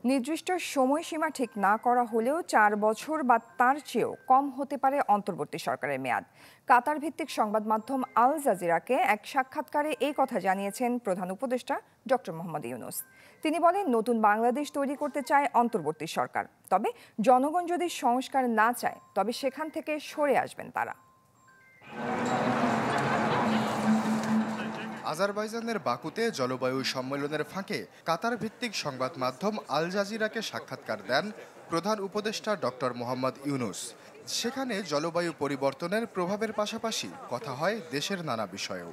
নির্দিষ্ট সময়সীমা ঠিক না করা হলেও ৪ বছর বা তার চেয়েও কম হতে পারে অন্তর্বর্তী সরকারের মেয়াদ। কাতার ভিত্তিক সংবাদ মাধ্যম আল জাজিরাকে এক সাক্ষাৎকারে এই কথা জানিয়েছেন প্রধান উপদেষ্টা ডক্টর মোহাম্মদ ইউনূস। তিনি বলেন, নতুন বাংলাদেশ তৈরি করতে চায় অন্তর্বর্তী সরকার, তবে জনগণ যদি সংস্কার না চায় তবে সেখান থেকে সরে আসবেন তারা। আজারবাইজানের বাকুতে জলবায়ু সম্মেলনের ফাঁকে কাতার ভিত্তিক সংবাদ মাধ্যম আল জাজিরাকে সাক্ষাৎকার দেন প্রধান উপদেষ্টা ডক্টর মোহাম্মদ ইউনূস। সেখানে জলবায়ু পরিবর্তনের প্রভাবের পাশাপাশি কথা হয় দেশের নানা বিষয়েও।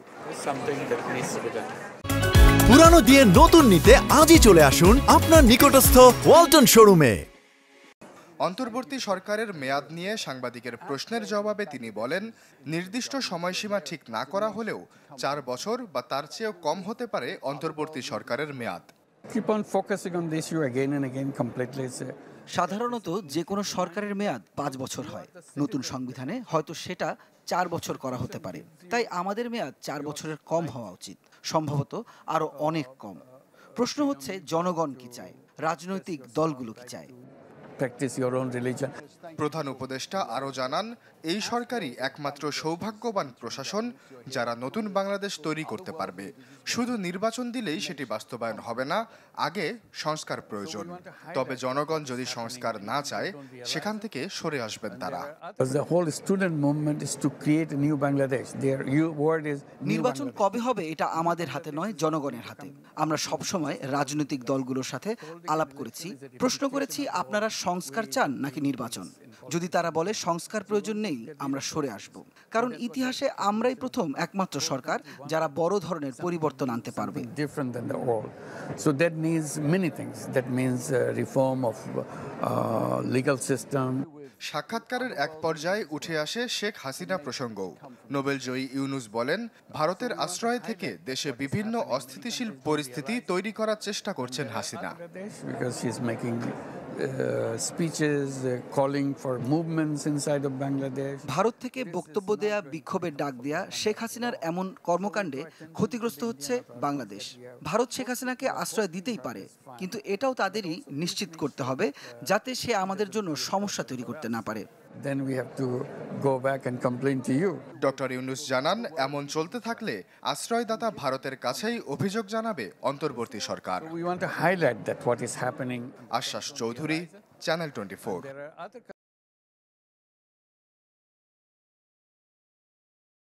পুরানো দিয়ে নতুন নিতে আজই চলে আসুন আপনার নিকটস্থ ওয়ালটন শোরুমে। অন্তর্বর্তী সরকারের মেয়াদ নিয়ে সাংবাদিকের প্রশ্নের জবাবে তিনি বলেন, নির্দিষ্ট সময়সীমা ঠিক না করা হলেও ৪ বছর বা তার চেয়েও কম হতে পারে অন্তর্বর্তী সরকারের মেয়াদ। সাধারণত যে কোনো সরকারের মেয়াদ ৫ বছর হয়। নতুন সংবিধানে হয়তো সেটা ৪ বছর করা হতে পারে। তাই আমাদের মেয়াদ ৪ বছরের কম হওয়া উচিত, সম্ভবত আরো অনেক কম। প্রশ্ন হচ্ছে, জনগণ কি চায়, রাজনৈতিক দলগুলো কি চায়। প্রধান উপদেষ্টা আরও জানান, এই সরকারই একমাত্র সৌভাগ্যবান প্রশাসন যারা নতুন বাংলাদেশ তৈরি করতে পারবে। শুধু নির্বাচন দিলেই সেটি বাস্তবায়ন হবে না, আগে সংস্কার প্রয়োজন। তবে জনগণ যদি সংস্কার না চায় সেখান থেকে সরে আসবেন তারা। নির্বাচন কবে হবে এটা আমাদের হাতে নয়, জনগণের হাতে। আমরা সবসময় রাজনৈতিক দলগুলোর সাথে আলাপ করেছি, প্রশ্ন করেছি আপনারা সংস্কার চান নাকি নির্বাচন। যদি তারা বলে সংস্কার প্রয়োজন নেই, আমরা সরে আসব। কারণ ইতিহাসে আমরাই প্রথম একমাত্র সরকার যারা বড় ধরনের পরিবর্তন আনতে পারবে। সাক্ষাৎকারের এক পর্যায়ে উঠে আসে শেখ হাসিনা প্রসঙ্গও। নোবেলজয়ী ইউনূস বলেন, ভারতের আশ্রয় থেকে দেশে বিভিন্ন অস্থিতিশীল পরিস্থিতি তৈরি করার চেষ্টা করছেন হাসিনা। ভারত থেকে বক্তব্য দেয়া, বিক্ষোভের ডাক দেয়া, শেখ হাসিনার এমন কর্মকাণ্ডে ক্ষতিগ্রস্ত হচ্ছে বাংলাদেশ। ভারত শেখ হাসিনাকে আশ্রয় দিতেই পারে, কিন্তু এটাও তাদেরই নিশ্চিত করতে হবে যাতে সে আমাদের জন্য সমস্যা তৈরি করতে না পারে। ডক্টর ইউনূস জানান, এমন চলতে থাকলে আশ্রয়দাতা ভারতের কাছেই অভিযোগ জানাবে অন্তর্বর্তী সরকার। আশ্বাস চৌধুরী, চ্যানেল 24।